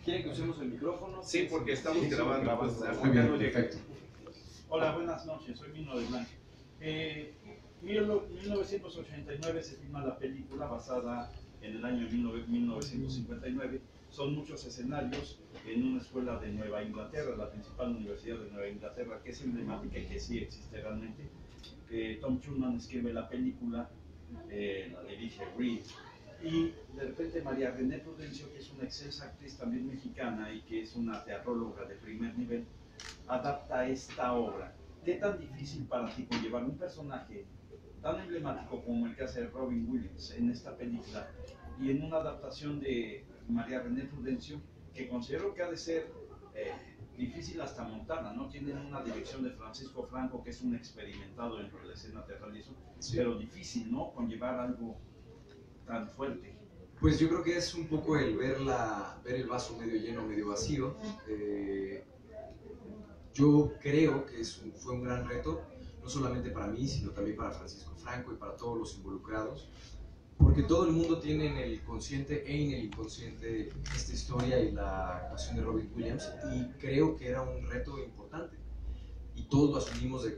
¿Quieren que usemos el micrófono? Sí, porque estamos grabando. Pues, muy bien, perfecto. Hola, buenas noches, soy Mino de Blanco. 1989 se filma la película basada en el año 1959. Son muchos escenarios en una escuela de Nueva Inglaterra, la principal universidad de Nueva Inglaterra, que es emblemática y que sí existe realmente. Tom Schulman escribe la película, la dirige Reed, y de repente María René Prudencio, que es una excelsa actriz también mexicana y que es una teatróloga de primer nivel, adapta esta obra. ¿Qué tan difícil para ti conllevar un personaje tan emblemático como el que hace Robin Williams en esta película y en una adaptación de María René Prudencio, que considero que ha de ser difícil hasta montarla, ¿no? Tienen una dirección de Francisco Franco, que es un experimentado dentro de la escena teatral y eso, sí, pero difícil, ¿no? Conllevar algo tan fuerte. Pues yo creo que es un poco el ver el vaso medio lleno, medio vacío. Yo creo que fue un gran reto, no solamente para mí, sino también para Francisco Franco y para todos los involucrados, porque todo el mundo tiene en el consciente e en el inconsciente esta historia y la actuación de Robin Williams, y creo que era un reto importante, y todos lo asumimos de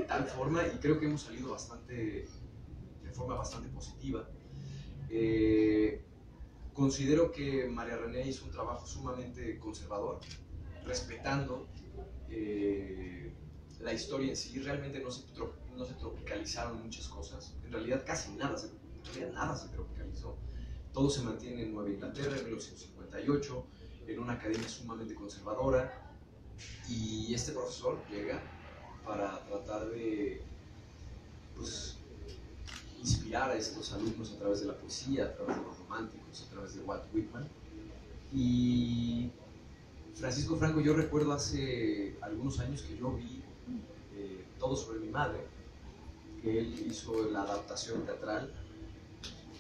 tal forma, y creo que hemos salido de forma bastante positiva. Considero que María René hizo un trabajo sumamente conservador, respetando la historia en sí. Realmente no se tropicalizaron muchas cosas, en realidad casi nada se tropicalizó. Todo se mantiene en Nueva Inglaterra en 1958, en una academia sumamente conservadora, y este profesor llega para tratar de, pues, inspirar a estos alumnos a través de la poesía, a través de los románticos, a través de Walt Whitman. Y Francisco Franco, yo recuerdo hace algunos años que yo vi Todo sobre mi madre, que él hizo la adaptación teatral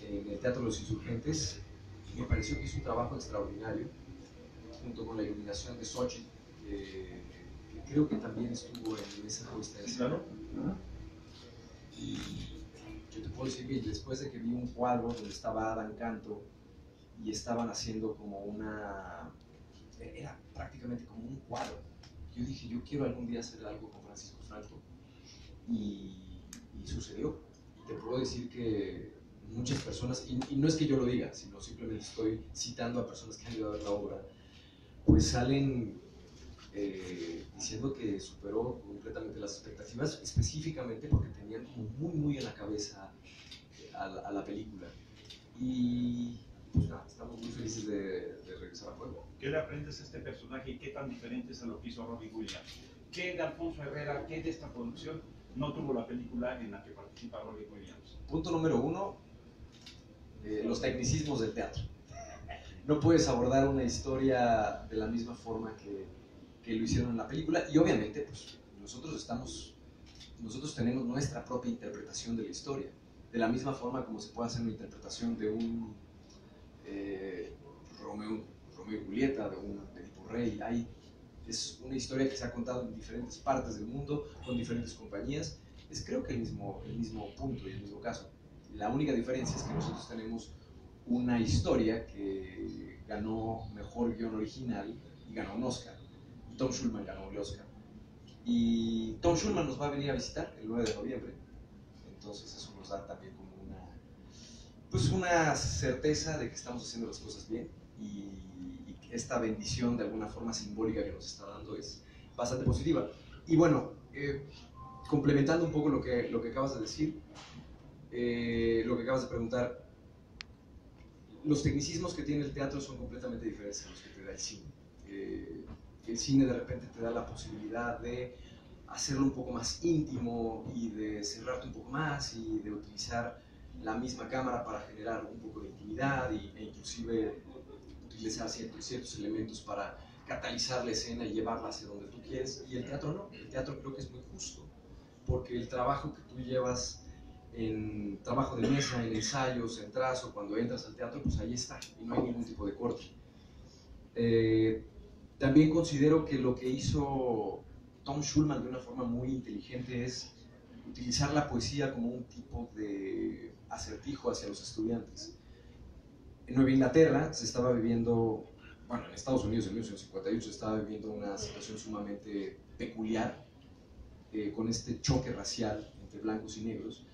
en el Teatro de los Insurgentes, y me pareció que hizo un trabajo extraordinario, junto con la iluminación de Xochitl, que creo que también estuvo en esa puesta en escena. Claro. Y yo te puedo decir que después de que vi un cuadro donde estaba Adán Canto y estaban haciendo era prácticamente como un cuadro, yo dije, yo quiero algún día hacer algo con Francisco Franco, y sucedió. Y te puedo decir que muchas personas, y no es que yo lo diga, sino simplemente estoy citando a personas que han ido a ver la obra, pues salen diciendo que superó completamente las expectativas, específicamente porque tenían como muy en la cabeza a la película. Y pues nada, estamos muy felices de regresar a juego. ¿Qué le aprendes a este personaje y qué tan diferente es a lo que hizo Robin Williams? ¿Qué de Alfonso Herrera, qué de esta producción no tuvo la película en la que participa Robin Williams? Punto número 1, los tecnicismos del teatro. No puedes abordar una historia de la misma forma que lo hicieron en la película, y obviamente pues, nosotros tenemos nuestra propia interpretación de la historia, de la misma forma como se puede hacer una interpretación de un Romeo y Julieta, de Edipo Rey. Es una historia que se ha contado en diferentes partes del mundo, con diferentes compañías. Es creo que el mismo punto y el mismo caso. La única diferencia es que nosotros tenemos una historia que ganó mejor guión original y ganó un Oscar. Tom Schulman ganó el Oscar. Y Tom Schulman nos va a venir a visitar el 9 de noviembre. Entonces eso nos da también como una certeza de que estamos haciendo las cosas bien, y esta bendición de alguna forma simbólica que nos está dando es bastante positiva. Y bueno, complementando un poco lo que acabas de decir, lo que acabas de preguntar, los tecnicismos que tiene el teatro son completamente diferentes a los que te da el cine. El cine de repente te da la posibilidad de hacerlo un poco más íntimo y de cerrarte un poco más y de utilizar la misma cámara para generar un poco de intimidad e inclusive utilizar ciertos elementos para catalizar la escena y llevarla hacia donde tú quieres. Y el teatro no, el teatro creo que es muy justo, porque el trabajo que tú llevas en trabajo de mesa, en ensayos, en trazo, cuando entras al teatro, pues ahí está, y no hay ningún tipo de corte. También considero que lo que hizo Tom Schulman de una forma muy inteligente es utilizar la poesía como un tipo de acertijo hacia los estudiantes. En Nueva Inglaterra se estaba viviendo bueno, en Estados Unidos en 1958 estaba viviendo una situación sumamente peculiar, con este choque racial entre blancos y negros,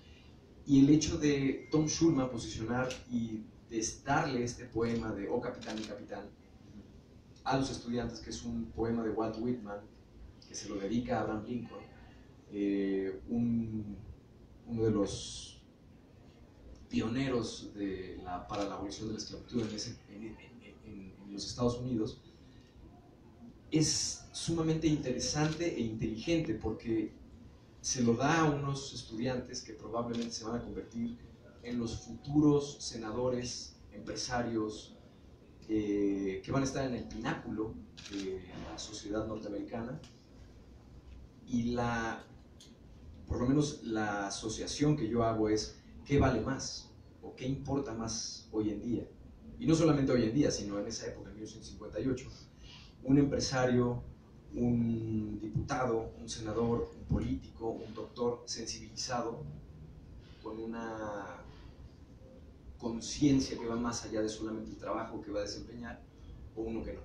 y el hecho de Tom Schulman posicionar y de darle este poema de Oh Capitán y Capitán a los estudiantes, que es un poema de Walt Whitman, que se lo dedica a Abraham Lincoln, uno de los pioneros para la abolición de la esclavitud en los Estados Unidos, es sumamente interesante e inteligente porque se lo da a unos estudiantes que probablemente se van a convertir en los futuros senadores, empresarios, que van a estar en el pináculo de la sociedad norteamericana, y por lo menos la asociación que yo hago es ¿qué vale más? ¿O qué importa más hoy en día? Y no solamente hoy en día, sino en esa época, en 1958, un empresario, un diputado, un senador, un político, un doctor sensibilizado, con una conciencia que va más allá de solamente el trabajo que va a desempeñar, o uno que no.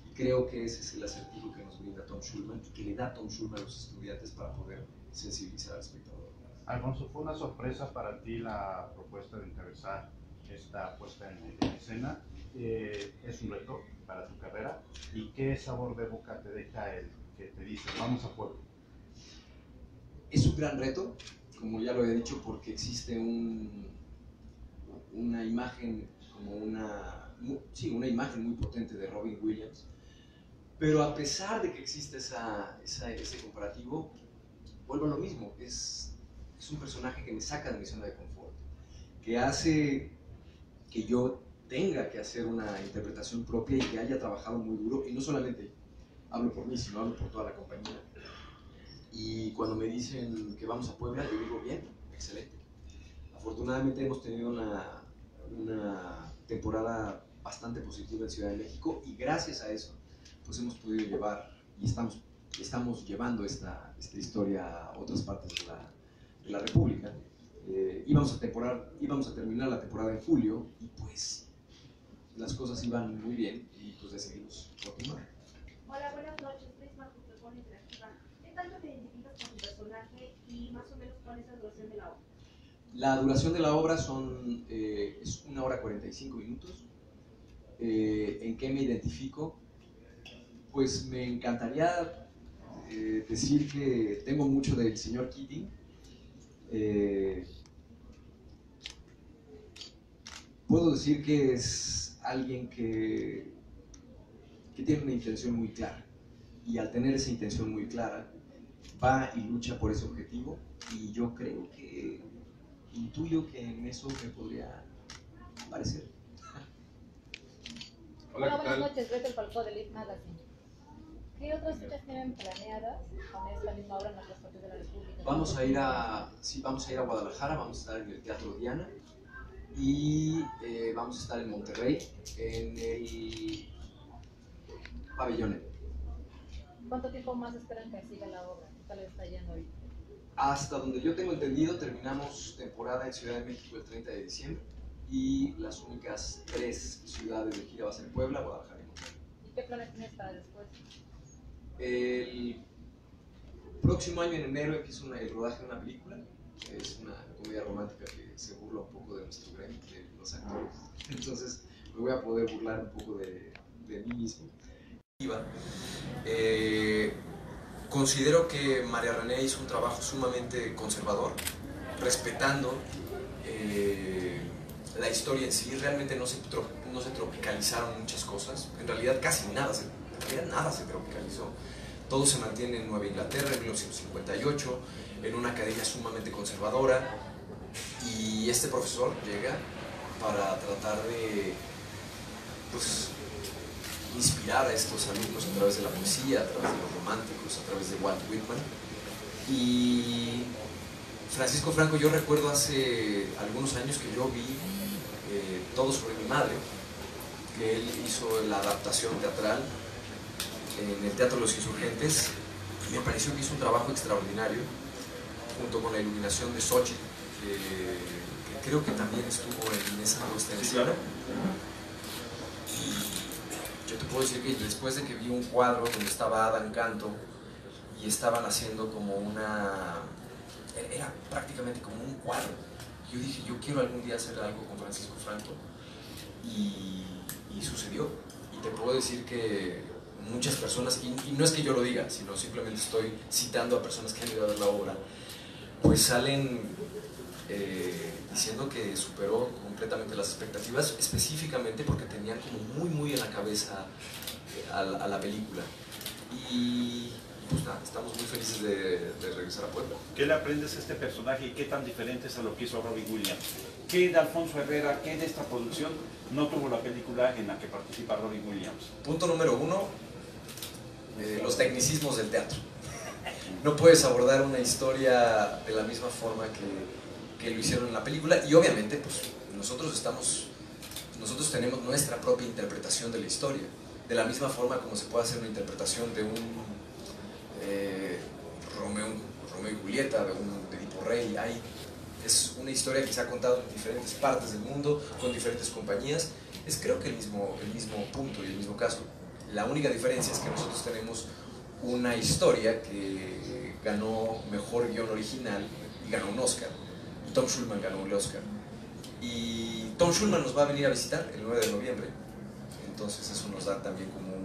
Y creo que ese es el acertijo que nos brinda Tom Schulman y que le da Tom Schulman a los estudiantes para poder sensibilizar al espectador. Alfonso, ¿fue una sorpresa para ti la propuesta de encabezar esta puesta en escena? ¿Es un reto para tu carrera? ¿Y qué sabor de boca te deja el que te dice, vamos a Puebla? Es un gran reto, como ya lo había dicho, porque existe una imagen, como una imagen muy potente de Robin Williams, pero a pesar de que existe ese comparativo, vuelvo a lo mismo, es un personaje que me saca de mi zona de confort, que hace que yo tenga que hacer una interpretación propia y que haya trabajado muy duro, y no solamente hablo por mí, sino hablo por toda la compañía. Y cuando me dicen que vamos a Puebla, yo digo, bien, excelente. Afortunadamente hemos tenido una temporada bastante positiva en Ciudad de México, y gracias a eso pues hemos podido llevar y estamos llevando esta historia a otras partes de la República. Íbamos a terminar la temporada en julio, y pues las cosas iban muy bien, y pues decidimos continuar. Hola, buenas noches, Prisma Cultura Interactiva. ¿Qué tanto te identificas con tu personaje y más o menos cuál es la duración de la obra? La duración de la obra es 1 hora 45 minutos. ¿En qué me identifico? Pues me encantaría decir que tengo mucho del señor Keating. Puedo decir que es alguien que tiene una intención muy clara, y al tener esa intención muy clara va y lucha por ese objetivo, y yo creo que intuyo que en eso me podría parecer. Hola, buenas noches, Gretel Falcó de Lead Magazine. ¿Qué otras fechas tienen planeadas con esta misma obra en otras partes de la República? Vamos a ir a Guadalajara, vamos a estar en el Teatro Diana, y vamos a estar en Monterrey, en el Pabellón. ¿Cuánto tiempo más esperan que siga la obra? ¿Qué tal está yendo ahorita? Hasta donde yo tengo entendido, terminamos temporada en Ciudad de México el 30 de diciembre, y las únicas 3 ciudades de gira va a ser Puebla, Guadalajara y Monterrey. ¿Y qué planes tienes para después? El próximo año, en enero, empiezo el rodaje de una película. Es una comedia romántica que se burla un poco de nuestro gremio, de los actores. Entonces me voy a poder burlar un poco de mí mismo. Considero que María René hizo un trabajo sumamente conservador, respetando la historia en sí. Realmente no se tropicalizaron muchas cosas, en realidad casi nada se tropicalizó. Todo se mantiene en Nueva Inglaterra en 1958, en una academia sumamente conservadora, y este profesor llega para tratar de inspirar a estos alumnos a través de la poesía, a través de los románticos, a través de Walt Whitman. Y Francisco Franco, yo recuerdo hace algunos años que yo vi Todo sobre mi madre, que él hizo la adaptación teatral en el Teatro de los Insurgentes, y me pareció que hizo un trabajo extraordinario, junto con la iluminación de Xochitl, que creo que también estuvo en esa puesta en escena. yo te puedo decir que después de que vi un cuadro donde estaba Adam Canto y estaban haciendo como era prácticamente como un cuadro, yo dije, yo quiero algún día hacer algo con Francisco Franco, y sucedió. Y te puedo decir que muchas personas, y no es que yo lo diga, sino simplemente estoy citando a personas que han ido a ver la obra, pues salen diciendo que superó completamente las expectativas, específicamente porque tenían como muy en la cabeza a la película. Y pues nada, estamos muy felices de regresar a Puebla. ¿Qué le aprendes a este personaje y qué tan diferente es a lo que hizo Robin Williams? ¿Qué de Alfonso Herrera, qué de esta producción no tuvo la película en la que participa Robin Williams? Punto número 1, los tecnicismos del teatro. No puedes abordar una historia de la misma forma que lo hicieron en la película, y obviamente pues nosotros tenemos nuestra propia interpretación de la historia, de la misma forma como se puede hacer una interpretación de un Romeo y Julieta, de Edipo Rey. Es una historia que se ha contado en diferentes partes del mundo, con diferentes compañías. Es creo que el mismo punto y el mismo caso. La única diferencia es que nosotros tenemos una historia que ganó mejor guión original y ganó un Oscar. Y Tom Schulman ganó el Oscar. Y Tom Schulman nos va a venir a visitar el 9 de noviembre. Entonces eso nos da también como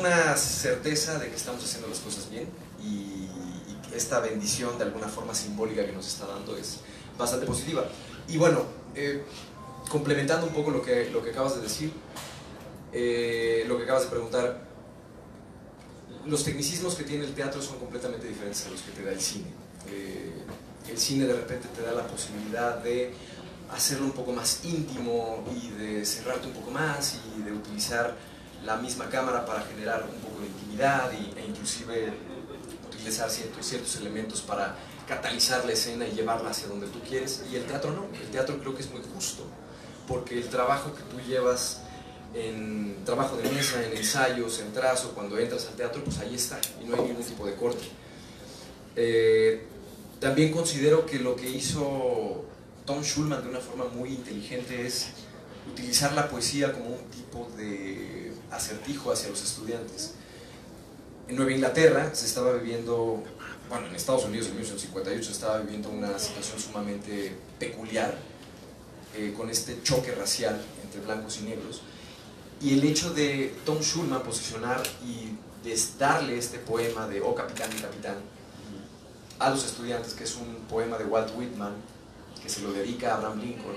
una certeza de que estamos haciendo las cosas bien, y esta bendición de alguna forma simbólica que nos está dando es bastante positiva. Y bueno, complementando un poco lo que acabas de decir, lo que acabas de preguntar, los tecnicismos que tiene el teatro son completamente diferentes a los que te da el cine. El cine de repente te da la posibilidad de hacerlo un poco más íntimo y de cerrarte un poco más y de utilizar la misma cámara para generar un poco de intimidad e inclusive utilizar ciertos elementos para catalizar la escena y llevarla hacia donde tú quieres. Y el teatro no, el teatro creo que es muy justo, porque el trabajo que tú llevas en trabajo de mesa, en ensayos, en trazo, cuando entras al teatro, pues ahí está, y no hay ningún tipo de corte. También considero que lo que hizo Tom Schulman de una forma muy inteligente es utilizar la poesía como un tipo de acertijo hacia los estudiantes. En Nueva Inglaterra se estaba viviendo, bueno, en Estados Unidos en 1958 se estaba viviendo una situación sumamente peculiar, con este choque racial entre blancos y negros, y el hecho de Tom Schulman posicionar y darle este poema de "Oh capitán, mi capitán" a los estudiantes, que es un poema de Walt Whitman que se lo dedica a Abraham Lincoln,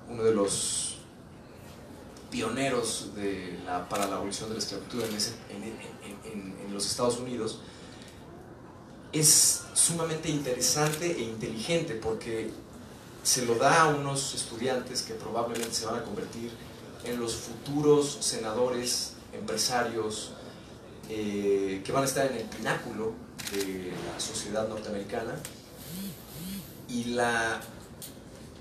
uno de los pioneros para la abolición de la esclavitud en los Estados Unidos. Es sumamente interesante e inteligente porque se lo da a unos estudiantes que probablemente se van a convertir en los futuros senadores, empresarios, que van a estar en el pináculo de la sociedad norteamericana. Y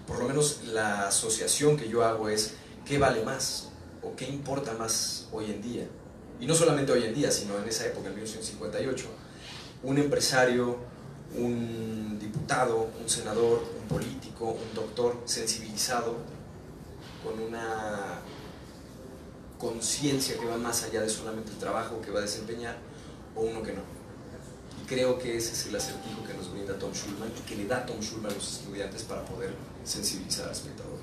por lo menos la asociación que yo hago es ¿qué vale más? ¿O qué importa más hoy en día? Y no solamente hoy en día, sino en esa época, en 1958. Un empresario, un diputado, un senador, un político, un doctor sensibilizado, con una conciencia que va más allá de solamente el trabajo que va a desempeñar, o uno que no. Y creo que ese es el acertijo que nos brinda Tom Schulman y que le da Tom Schulman a los estudiantes para poder sensibilizar al espectador.